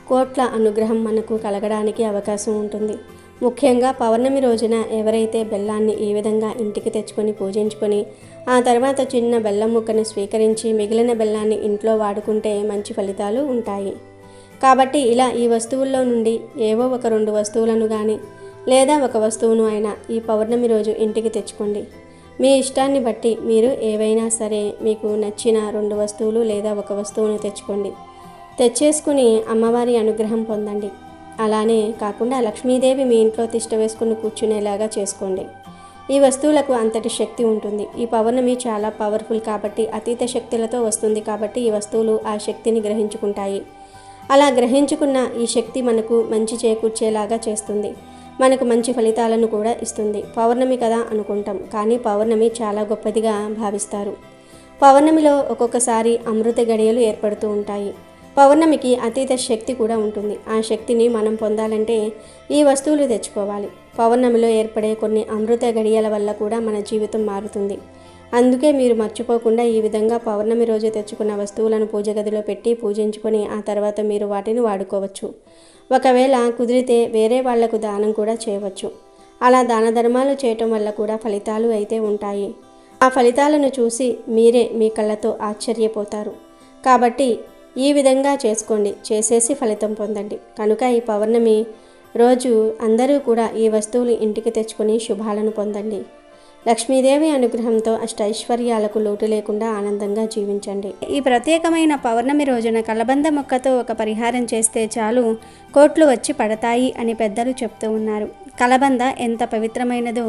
కోట్ల అనుగ్రహం మనకు కలగడానికి అవకాశం ఉంటుంది. ముఖ్యంగా పౌర్ణమి రోజున ఎవరైతే బెల్లాన్ని ఈ విధంగా ఇంటికి తెచ్చుకొని పూజించుకొని ఆ తర్వాత చిన్న బెల్లం ముక్కను స్వీకరించి మిగిలిన బెల్లాన్ని ఇంట్లో వాడుకుంటే మంచి ఫలితాలు ఉంటాయి. కాబట్టి ఇలా ఈ వస్తువుల్లో నుండి ఏవో ఒక 2 వస్తువులను కానీ లేదా ఒక వస్తువును అయినా ఈ పౌర్ణమి రోజు ఇంటికి తెచ్చుకోండి. మీ ఇష్టాన్ని బట్టి మీరు ఏవైనా సరే మీకు నచ్చిన 2 వస్తువులు లేదా ఒక వస్తువును తెచ్చుకోండి. తెచ్చేసుకుని అమ్మవారి అనుగ్రహం పొందండి. అలానే కాకుండా లక్ష్మీదేవి మీ ఇంట్లో తిష్ట వేసుకుని కూర్చునేలాగా చేసుకోండి. ఈ వస్తువులకు అంతటి శక్తి ఉంటుంది. ఈ పౌర్ణమి చాలా పవర్ఫుల్ కాబట్టి అతీత శక్తులతో వస్తుంది కాబట్టి ఈ వస్తువులు ఆ శక్తిని గ్రహించుకుంటాయి. అలా గ్రహించుకున్న ఈ శక్తి మనకు మంచి చేకూర్చేలాగా చేస్తుంది, మనకు మంచి ఫలితాలను కూడా ఇస్తుంది. పౌర్ణమి కదా అనుకుంటాం, కానీ పౌర్ణమి చాలా గొప్పదిగా భావిస్తారు. పౌర్ణమిలో ఒక్కొక్కసారి అమృత గడియలు ఏర్పడుతూ ఉంటాయి. పౌర్ణమికి అతీత శక్తి కూడా ఉంటుంది. ఆ శక్తిని మనం పొందాలంటే ఈ వస్తువులు తెచ్చుకోవాలి. పౌర్ణమిలో ఏర్పడే కొన్ని అమృత గడియల వల్ల కూడా మన జీవితం మారుతుంది. అందుకే మీరు మర్చిపోకుండా ఈ విధంగా పౌర్ణమి రోజు తెచ్చుకున్న వస్తువులను పూజ గదిలో పెట్టి పూజించుకొని ఆ తర్వాత మీరు వాటిని వాడుకోవచ్చు. ఒకవేళ కుదిరితే వేరే వాళ్లకు దానం కూడా చేయవచ్చు. అలా దాన ధర్మాలు చేయటం వల్ల కూడా ఫలితాలు అయితే ఉంటాయి. ఆ ఫలితాలను చూసి మీరే మీ కళ్ళతో ఆశ్చర్యపోతారు. కాబట్టి ఈ విధంగా చేసుకోండి, చేసేసి ఫలితం పొందండి. కనుక ఈ పౌర్ణమి రోజు అందరూ కూడా ఈ వస్తువులు ఇంటికి తెచ్చుకొని శుభాలను పొందండి. లక్ష్మీదేవి అనుగ్రహంతో అష్టైశ్వర్యాలకు లోటు లేకుండా ఆనందంగా జీవించండి. ఈ ప్రత్యేకమైన పౌర్ణమి రోజున కలబంద మొక్కతో ఒక పరిహారం చేస్తే చాలు కోట్లు వచ్చి పడతాయి అని పెద్దలు చెప్తూ ఉన్నారు. కలబంద ఎంత పవిత్రమైనదో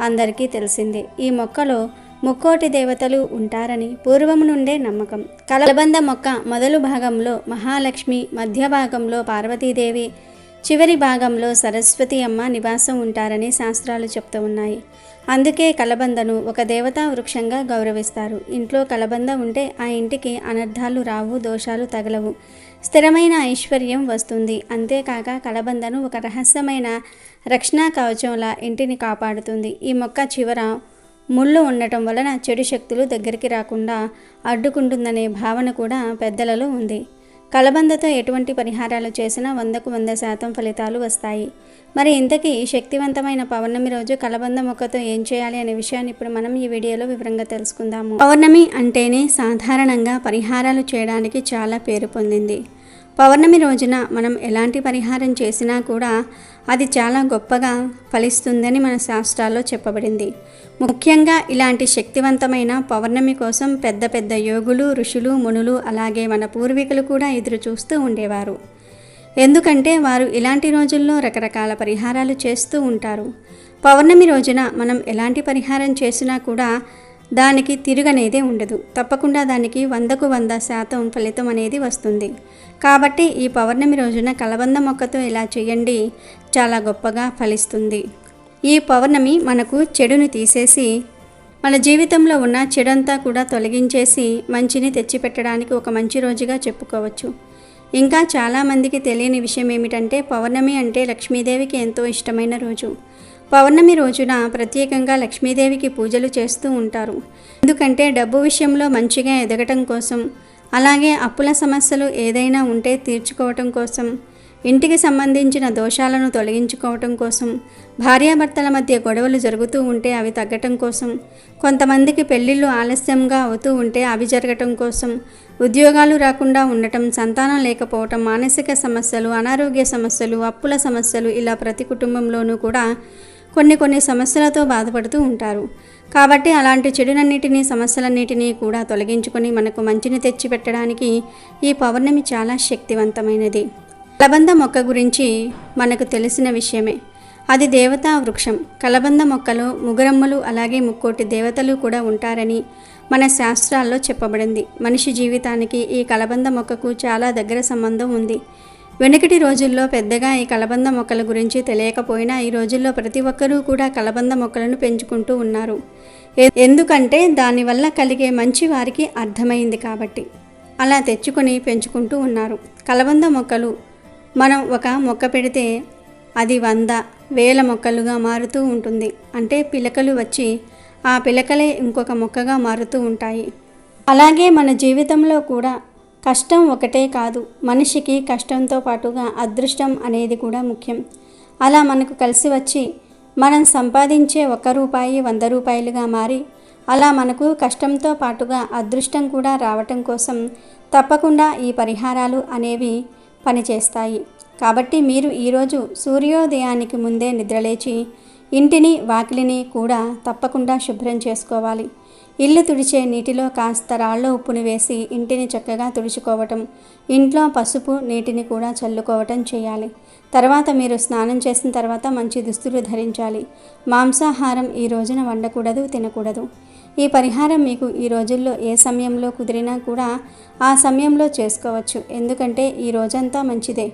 అందరికీ తెలిసిందే. ఈ మొక్కలో ముక్కోటి దేవతలు ఉంటారని పూర్వం నుండే నమ్మకం. కలబంద మొక్క మొదలు భాగంలో మహాలక్ష్మి, మధ్య భాగంలో పార్వతీదేవి, చివరి భాగంలో సరస్వతి అమ్మ నివాసం ఉంటారని శాస్త్రాలు చెప్తూ ఉన్నాయి. అందుకే కలబందను ఒక దేవతా వృక్షంగా గౌరవిస్తారు. ఇంట్లో కలబంద ఉంటే ఆ ఇంటికి అనర్థాలు రావు, దోషాలు తగలవు, స్థిరమైన ఐశ్వర్యం వస్తుంది. అంతేకాక కలబందను ఒక రహస్యమైన రక్షణ కవచంలా ఇంటిని కాపాడుతుంది. ఈ మొక్క చివర ముళ్ళు ఉండటం వలన చెడు శక్తులు దగ్గరికి రాకుండా అడ్డుకుంటుందనే భావన కూడా పెద్దలలో ఉంది. కలబందతో ఎటువంటి పరిహారాలు చేసినా 100కు 100% ఫలితాలు వస్తాయి. మరి ఇంతకీ శక్తివంతమైన పౌర్ణమి రోజు కలబంద మొక్కతో ఏం చేయాలి అనే విషయాన్ని ఇప్పుడు మనం ఈ వీడియోలో వివరంగా తెలుసుకుందాము. పౌర్ణమి అంటేనే సాధారణంగా పరిహారాలు చేయడానికి చాలా పేరు పొందింది. పౌర్ణమి రోజున మనం ఎలాంటి పరిహారం చేసినా కూడా అది చాలా గొప్పగా ఫలిస్తుందని మన శాస్త్రాల్లో చెప్పబడింది. ముఖ్యంగా ఇలాంటి శక్తివంతమైన పౌర్ణమి కోసం పెద్ద పెద్ద యోగులు, ఋషులు, మునులు, అలాగే మన పూర్వీకులు కూడా ఎదురు చూస్తూ ఉండేవారు. ఎందుకంటే వారు ఇలాంటి రోజుల్లో రకరకాల పరిహారాలు చేస్తూ ఉంటారు. పౌర్ణమి రోజున మనం ఎలాంటి పరిహారం చేసినా కూడా దానికి తిరుగనేదే ఉండదు. తప్పకుండా దానికి 100కు 100% ఫలితం అనేది వస్తుంది. కాబట్టి ఈ పౌర్ణమి రోజున కలబంద మొక్కతో ఇలా చేయండి, చాలా గొప్పగా ఫలిస్తుంది. ఈ పౌర్ణమి మనకు చెడును తీసేసి మన జీవితంలో ఉన్న చెడంతా కూడా తొలగించేసి మంచిని తెచ్చిపెట్టడానికి ఒక మంచి రోజుగా చెప్పుకోవచ్చు. ఇంకా చాలామందికి తెలియని విషయం ఏమిటంటే పౌర్ణమి అంటే లక్ష్మీదేవికి ఎంతో ఇష్టమైన రోజు. పౌర్ణమి రోజున ప్రత్యేకంగా లక్ష్మీదేవికి పూజలు చేస్తూ ఉంటారు. ఎందుకంటే డబ్బు విషయంలో మంచిగా ఎదగటం కోసం, అలాగే అప్పుల సమస్యలు ఏదైనా ఉంటే తీర్చుకోవటం కోసం, ఇంటికి సంబంధించిన దోషాలను తొలగించుకోవటం కోసం, భార్యాభర్తల మధ్య గొడవలు జరుగుతూ ఉంటే అవి తగ్గటం కోసం, కొంతమందికి పెళ్లిళ్ళు ఆలస్యంగా అవుతూ ఉంటే అవి జరగటం కోసం, ఉద్యోగాలు రాకుండా ఉండటం, సంతానం లేకపోవటం, మానసిక సమస్యలు, అనారోగ్య సమస్యలు, అప్పుల సమస్యలు, ఇలా ప్రతి కుటుంబంలోనూ కూడా కొన్ని సమస్యలతో బాధపడుతూ ఉంటారు. కాబట్టి అలాంటి చెడునన్నిటినీ, సమస్యలన్నిటినీ కూడా తొలగించుకొని మనకు మంచిని తెచ్చిపెట్టడానికి ఈ పౌర్ణమి చాలా శక్తివంతమైనది. కలబంద మొక్క గురించి మనకు తెలిసిన విషయమే. అది దేవతా వృక్షం. కలబంద మొక్కలో ముగురమ్మలు అలాగే ముక్కోటి దేవతలు కూడా ఉంటారని మన శాస్త్రాల్లో చెప్పబడింది. మనిషి జీవితానికి ఈ కలబంద మొక్కకు చాలా దగ్గర సంబంధం ఉంది. వెనుకటి రోజుల్లో పెద్దగా ఈ కలబంద మొక్కల గురించి తెలియకపోయినా ఈ రోజుల్లో ప్రతి ఒక్కరూ కూడా కలబంద మొక్కలను పెంచుకుంటూ ఉన్నారు. ఎందుకంటే దానివల్ల కలిగే మంచి వారికి అర్థమైంది కాబట్టి అలా తెచ్చుకొని పెంచుకుంటూ ఉన్నారు. కలబంద మొక్కలు మనం ఒక మొక్క పెడితే అది 100,000 మొక్కలుగా మారుతూ ఉంటుంది. అంటే పిలకలు వచ్చి ఆ పిలకలే ఇంకొక మొక్కగా మారుతూ ఉంటాయి. అలాగే మన జీవితంలో కూడా కష్టం ఒకటే కాదు, మనిషికి కష్టంతో పాటుగా అదృష్టం అనేది కూడా ముఖ్యం. అలా మనకు కలిసి వచ్చి మనం సంపాదించే 1 రూపాయి 100 రూపాయలుగా మారి అలా మనకు కష్టంతో పాటుగా అదృష్టం కూడా రావటం కోసం తప్పకుండా ఈ పరిహారాలు అనేవి పనిచేస్తాయి. కాబట్టి మీరు ఈరోజు సూర్యోదయానికి ముందే నిద్రలేచి ఇంటిని, వాకిలిని కూడా తప్పకుండా శుభ్రం చేసుకోవాలి. ఇల్లు తుడిచే నీటిలో కాస్త రాళ్ళ ఉప్పుని వేసి ఇంటిని చక్కగా తుడుచుకోవటం, ఇంట్లో పసుపు నీటిని కూడా చల్లుకోవటం చేయాలి. తర్వాత మీరు స్నానం చేసిన తర్వాత మంచి దుస్తులు ధరించాలి. మాంసాహారం ఈ రోజున వండకూడదు, తినకూడదు. ఈ పరిహారం మీకు ఈ రోజుల్లో ఏ సమయంలో కుదిరినా కూడా ఆ సమయంలో చేసుకోవచ్చు. ఎందుకంటే ఈ రోజంతా మంచిదే.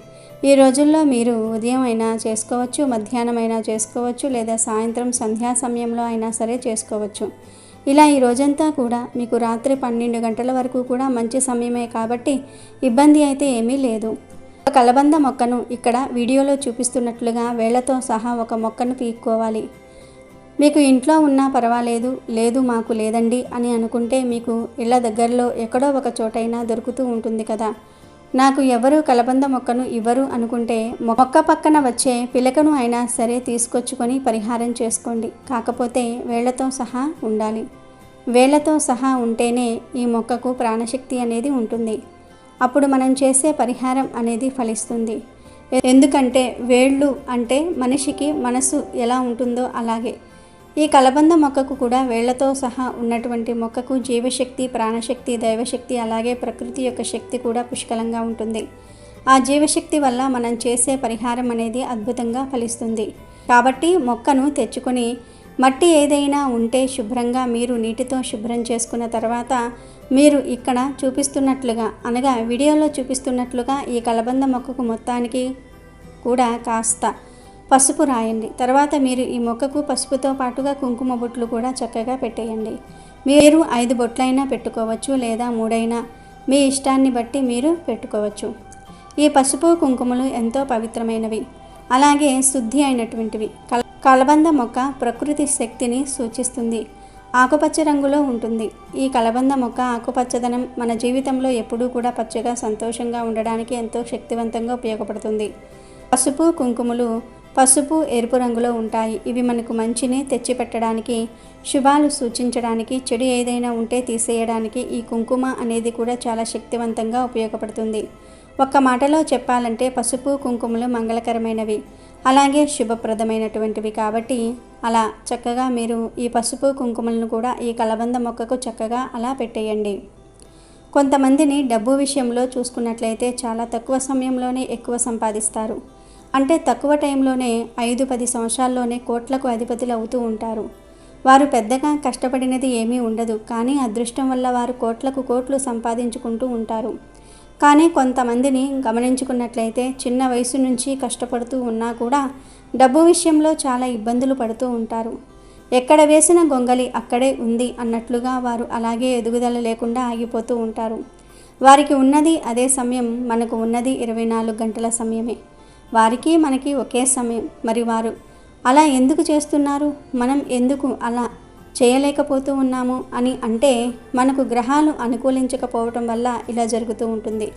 ఈ రోజుల్లో మీరు ఉదయం అయినా చేసుకోవచ్చు, మధ్యాహ్నం అయినా చేసుకోవచ్చు, లేదా సాయంత్రం సంధ్యా సమయంలో అయినా సరే చేసుకోవచ్చు. ఇలా ఈ రోజంతా కూడా మీకు రాత్రి 12 గంటల వరకు కూడా మంచి సమయమే కాబట్టి ఇబ్బంది అయితే ఏమీ లేదు. ఒక కలబంద మొక్కను ఇక్కడ వీడియోలో చూపిస్తున్నట్లుగా వేళ్లతో సహా ఒక మొక్కను పీక్కోవాలి. మీకు ఇంట్లో ఉన్నా పర్వాలేదు, లేదు మాకు లేదండి అని అనుకుంటే మీకు ఇళ్ళ దగ్గరలో ఎక్కడో ఒక చోటైనా దొరుకుతూ ఉంటుంది కదా. నాకు ఎవరు కలబంద మొక్కను ఇవ్వరు అనుకుంటే మొక్క పక్కన వచ్చే పిలకను అయినా సరే తీసుకొచ్చుకొని పరిహారం చేసుకోండి. కాకపోతే వేళ్లతో సహా ఉండాలి. వేళ్లతో సహా ఉంటేనే ఈ మొక్కకు ప్రాణశక్తి అనేది ఉంటుంది. అప్పుడు మనం చేసే పరిహారం అనేది ఫలిస్తుంది. ఎందుకంటే వేళ్ళు అంటే మనిషికి మనసు ఎలా ఉంటుందో అలాగే ఈ కలబంద మొక్కకు కూడా వేళ్లతో సహా ఉన్నటువంటి మొక్కకు జీవశక్తి, ప్రాణశక్తి, దైవశక్తి అలాగే ప్రకృతి యొక్క శక్తి కూడా పుష్కలంగా ఉంటుంది. ఆ జీవశక్తి వల్ల మనం చేసే పరిహారం అనేది అద్భుతంగా ఫలిస్తుంది. కాబట్టి మొక్కను తెచ్చుకొని మట్టి ఏదైనా ఉంటే శుభ్రంగా మీరు నీటితో శుభ్రం చేసుకున్న తర్వాత మీరు ఇక్కడ చూపిస్తున్నట్లుగా అనగా వీడియోలో చూపిస్తున్నట్లుగా ఈ కలబంద మొక్కకు మొత్తానికి కూడా కాస్త పసుపు రాయండి. తర్వాత మీరు ఈ మొక్కకు పసుపుతో పాటుగా కుంకుమ బొట్లు కూడా చక్కగా పెట్టేయండి. మీరు 5 బొట్లైనా పెట్టుకోవచ్చు లేదా 3 అయినా మీ ఇష్టాన్ని బట్టి మీరు పెట్టుకోవచ్చు. ఈ పసుపు కుంకుమలు ఎంతో పవిత్రమైనవి, అలాగే శుద్ధి అయినటువంటివి. కలబంద మొక్క ప్రకృతి శక్తిని సూచిస్తుంది. ఆకుపచ్చ రంగులో ఉంటుంది. ఈ కలబంద మొక్క ఆకుపచ్చదనం మన జీవితంలో ఎప్పుడూ కూడా పచ్చగా సంతోషంగా ఉండడానికి ఎంతో శక్తివంతంగా ఉపయోగపడుతుంది. పసుపు కుంకుమలు పసుపు ఎరుపు రంగులో ఉంటాయి. ఇవి మనకు మంచిని తెచ్చిపెట్టడానికి, శుభాలు సూచించడానికి, చెడు ఏదైనా ఉంటే తీసేయడానికి ఈ కుంకుమ అనేది కూడా చాలా శక్తివంతంగా ఉపయోగపడుతుంది. ఒక్క మాటలో చెప్పాలంటే పసుపు కుంకుమలు మంగళకరమైనవి, అలాగే శుభప్రదమైనటువంటివి. కాబట్టి అలా చక్కగా మీరు ఈ పసుపు కుంకుమలను కూడా ఈ కలబంద మొక్కకు చక్కగా అలా పెట్టేయండి. కొంతమందిని డబ్బు విషయంలో చూసుకున్నట్లయితే చాలా తక్కువ సమయంలోనే ఎక్కువ సంపాదిస్తారు. అంటే తక్కువ టైంలోనే 5-10 సంవత్సరాల్లోనే కోట్లకు అధిపతులు అవుతూ ఉంటారు. వారు పెద్దగా కష్టపడినది ఏమీ ఉండదు, కానీ అదృష్టం వల్ల వారు కోట్లకు కోట్లు సంపాదించుకుంటూ ఉంటారు. కానీ కొంతమందిని గమనించుకున్నట్లయితే చిన్న వయసు నుంచి కష్టపడుతూ ఉన్నా కూడా డబ్బు విషయంలో చాలా ఇబ్బందులు పడుతూ ఉంటారు. ఎక్కడ వేసిన గొంగలి అక్కడే ఉంది అన్నట్లుగా వారు అలాగే ఎదుగుదల లేకుండా ఆగిపోతూ ఉంటారు. వారికి ఉన్నది అదే సమయం, మనకు ఉన్నది 24 గంటల సమయమే. వారికి మనకి ఒకే సమయం. మరి వారు అలా ఎందుకు చేస్తున్నారు, మనం ఎందుకు అలా చేయలేకపోతూ ఉన్నాము అని అంటే మనకు గ్రహాలు అనుకూలించకపోవటం వల్ల ఇలా జరుగుతూ ఉంటుంది.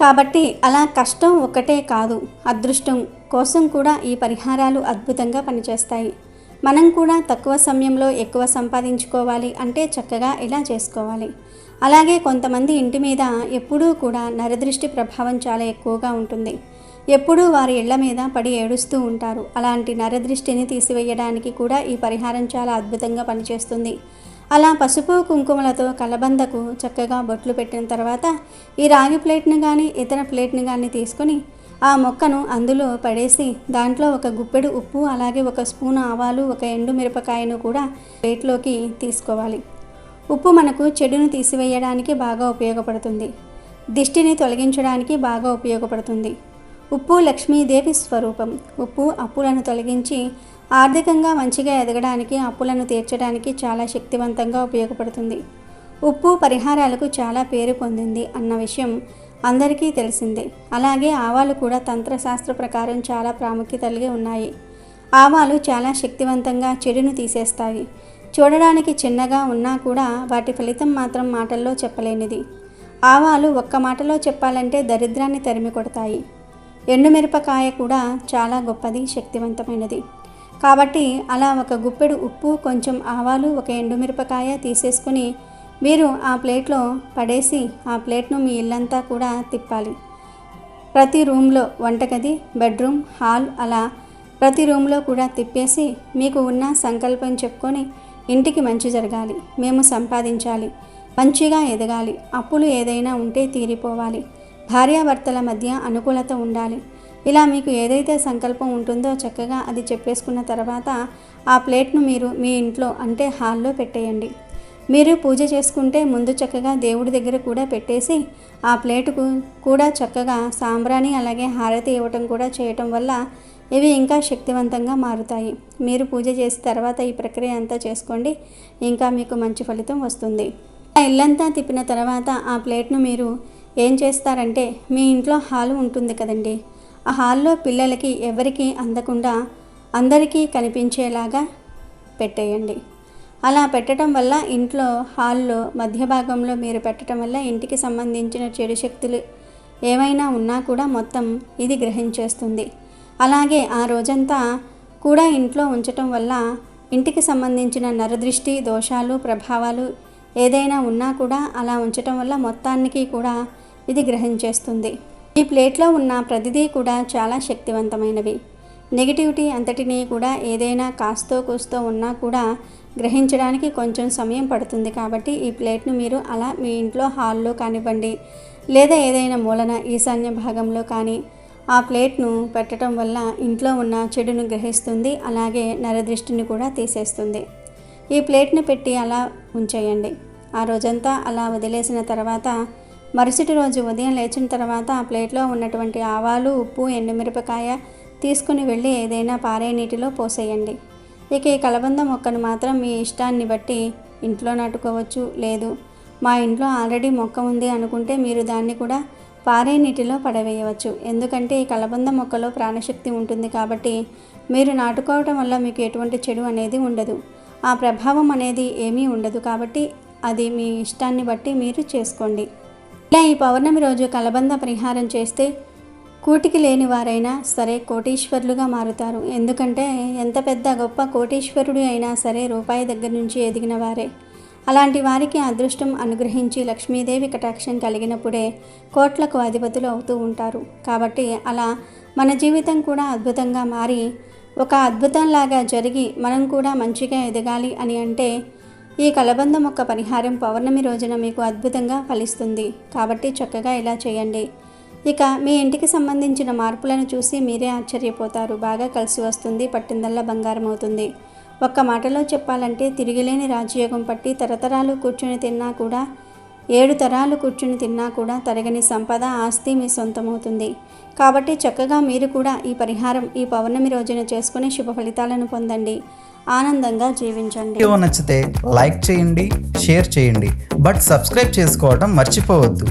కాబట్టి అలా కష్టం ఒక్కటే కాదు, అదృష్టం కోసం కూడా ఈ పరిహారాలు అద్భుతంగా పనిచేస్తాయి. మనం కూడా తక్కువ సమయంలో ఎక్కువ సంపాదించుకోవాలి అంటే చక్కగా ఇలా చేసుకోవాలి. అలాగే కొంతమంది ఇంటి మీద ఎప్పుడూ కూడా నరదృష్టి ప్రభావం చాలా ఎక్కువగా ఉంటుంది. ఎప్పుడూ వారి ఇళ్ల మీద పడి ఏడుస్తూ ఉంటారు. అలాంటి నరదృష్టిని తీసివేయడానికి కూడా ఈ పరిహారం చాలా అద్భుతంగా పనిచేస్తుంది. అలా పసుపు కుంకుమలతో కలబందకు చక్కగా బొట్లు పెట్టిన తర్వాత ఈ రాగి ప్లేట్ను కానీ ఇతర ప్లేట్ను కానీ తీసుకొని ఆ మొక్కను అందులో పడేసి దాంట్లో ఒక గుప్పెడు ఉప్పు, అలాగే 1 స్పూను ఆవాలు, 1 ఎండు మిరపకాయను కూడా ప్లేట్లోకి తీసుకోవాలి. ఉప్పు మనకు చెడును తీసివేయడానికి బాగా ఉపయోగపడుతుంది. దిష్టిని తొలగించడానికి బాగా ఉపయోగపడుతుంది. ఉప్పు లక్ష్మీదేవి స్వరూపం. ఉప్పు అప్పులను తొలగించి ఆర్థికంగా మంచిగా ఎదగడానికి, అప్పులను తీర్చడానికి చాలా శక్తివంతంగా ఉపయోగపడుతుంది. ఉప్పు పరిహారాలకు చాలా పేరు పొందింది అన్న విషయం అందరికీ తెలిసిందే. అలాగే ఆవాలు కూడా తంత్రశాస్త్ర ప్రకారం చాలా ప్రాముఖ్యత కలిగి ఉన్నాయి. ఆవాలు చాలా శక్తివంతంగా చెడును తీసేస్తాయి. చూడడానికి చిన్నగా ఉన్నా కూడా వాటి ఫలితం మాత్రం మాటల్లో చెప్పలేనిది. ఆవాలు ఒక్క మాటలో చెప్పాలంటే దరిద్రాన్ని తరిమి కొడతాయి. ఎండుమిరపకాయ కూడా చాలా గొప్పది, శక్తివంతమైనది. కాబట్టి అలా 1 గుప్పెడు ఉప్పు, కొంచెం ఆవాలు, 1 ఎండుమిరపకాయ తీసేసుకుని మీరు ఆ ప్లేట్లో పడేసి ఆ ప్లేట్ను మీ ఇల్లంతా కూడా తిప్పాలి. ప్రతి రూమ్లో, వంటగది, బెడ్రూమ్, హాల్ అలా ప్రతి రూమ్లో కూడా తిప్పేసి మీకు ఉన్న సంకల్పం చెప్పుకొని ఇంటికి మంచి జరగాలి, మేము సంపాదించాలి, మంచిగా ఎదగాలి, అప్పులు ఏదైనా ఉంటే తీరిపోవాలి, భార్యాభర్తల మధ్య అనుకూలత ఉండాలి, ఇలా మీకు ఏదైతే సంకల్పం ఉంటుందో చక్కగా అది చెప్పేసుకున్న తర్వాత ఆ ప్లేట్ను మీరు మీ ఇంట్లో అంటే హాల్లో పెట్టేయండి. మీరు పూజ చేసుకుంటే ముందు చక్కగా దేవుడి దగ్గర కూడా పెట్టేసి ఆ ప్లేటుకు కూడా చక్కగా సాంబ్రాణి అలాగే హారతి ఇవ్వటం కూడా చేయటం వల్ల ఇవి ఇంకా శక్తివంతంగా మారుతాయి. మీరు పూజ చేసిన తర్వాత ఈ ప్రక్రియ అంతా చేసుకోండి, ఇంకా మీకు మంచి ఫలితం వస్తుంది. ఇల్లంతా తిప్పిన తర్వాత ఆ ప్లేట్ను మీరు ఏం చేస్తారంటే మీ ఇంట్లో హాలు ఉంటుంది కదండి, ఆ హాల్లో పిల్లలకి ఎవరికి అందకుండా అందరికీ కనిపించేలాగా పెట్టేయండి. అలా పెట్టడం వల్ల ఇంట్లో హాల్లో మధ్య భాగంలో మీరు పెట్టడం వల్ల ఇంటికి సంబంధించిన చెడు శక్తులు ఏమైనా ఉన్నా కూడా మొత్తం ఇది గ్రహించేస్తుంది. అలాగే ఆ రోజంతా కూడా ఇంట్లో ఉంచటం వల్ల ఇంటికి సంబంధించిన నరదృష్టి, దోషాలు, ప్రభావాలు ఏదైనా ఉన్నా కూడా అలా ఉంచటం వల్ల మొత్తానికి కూడా ఇది గ్రహించేస్తుంది. ఈ ప్లేట్లో ఉన్న ప్రతిదీ కూడా చాలా శక్తివంతమైనవి. నెగిటివిటీ అంతటినీ కూడా ఏదైనా కాస్తో కూస్తో ఉన్నా కూడా గ్రహించడానికి కొంచెం సమయం పడుతుంది. కాబట్టి ఈ ప్లేట్ను మీరు అలా మీ ఇంట్లో హాల్లో కానివ్వండి, లేదా ఏదైనా మూలన ఈశాన్య భాగంలో కానీ ఆ ప్లేట్ను పెట్టడం వల్ల ఇంట్లో ఉన్న చెడును గ్రహిస్తుంది. అలాగే నరదృష్టిని కూడా తీసేస్తుంది. ఈ ప్లేట్ను పెట్టి అలా ఉంచేయండి. ఆ రోజంతా అలా వదిలేసిన తర్వాత మరుసటి రోజు ఉదయం లేచిన తర్వాత ఆ ప్లేట్లో ఉన్నటువంటి ఆవాలు, ఉప్పు, ఎండుమిరపకాయ తీసుకుని వెళ్ళి ఏదైనా పారే నీటిలో పోసేయండి. ఇక ఈ కలబంద మొక్కను మాత్రం మీ ఇష్టాన్ని బట్టి ఇంట్లో నాటుకోవచ్చు. లేదు మా ఇంట్లో ఆల్రెడీ మొక్క ఉంది అనుకుంటే మీరు దాన్ని కూడా పారే నీటిలో పడవేయవచ్చు. ఎందుకంటే ఈ కలబంద మొక్కలో ప్రాణశక్తి ఉంటుంది కాబట్టి మీరు నాటుకోవటం వల్ల మీకు ఎటువంటి చెడు అనేది ఉండదు, ఆ ప్రభావం అనేది ఏమీ ఉండదు. కాబట్టి అది మీ ఇష్టాన్ని బట్టి మీరు చేసుకోండి. ఇలా ఈ పౌర్ణమి రోజు కలబంద పరిహారం చేస్తే కూటికి లేని వారైనా సరే కోటీశ్వరులుగా మారుతారు. ఎందుకంటే ఎంత పెద్ద గొప్ప కోటీశ్వరుడు అయినా సరే రూపాయి దగ్గర నుంచి ఎదిగిన వారే. అలాంటి వారికి అదృష్టం అనుగ్రహించి లక్ష్మీదేవి కటాక్షం కలిగినప్పుడే కోట్లకు అధిపతులు అవుతూ ఉంటారు. కాబట్టి అలా మన జీవితం కూడా అద్భుతంగా మారి ఒక అద్భుతంలాగా జరిగి మనం కూడా మంచిగా ఎదగాలి అని అంటే ఈ కలబంద మొక్క పరిహారం పౌర్ణమి రోజున మీకు అద్భుతంగా ఫలిస్తుంది. కాబట్టి చక్కగా ఇలా చేయండి. ఇక మీ ఇంటికి సంబంధించిన మార్పులను చూసి మీరే ఆశ్చర్యపోతారు. బాగా కలిసి వస్తుంది, పట్టిందల్లా బంగారం అవుతుంది. ఒక్క మాటలో చెప్పాలంటే తిరిగిలేని రాజయోగం పట్టి తరతరాలు కూర్చుని తిన్నా కూడా 7 తరాలు కూర్చుని తిన్నా కూడా తరగని సంపద, ఆస్తి మీ సొంతమవుతుంది. కాబట్టి చక్కగా మీరు కూడా ఈ పరిహారం ఈ పౌర్ణమి రోజున చేసుకుని శుభ ఫలితాలను పొందండి, ఆనందంగా జీవించండి. వీడియో నచ్చితే లైక్ చేయండి, షేర్ చేయండి, బట్ సబ్స్క్రైబ్ చేసుకోవడం మర్చిపోవద్దు.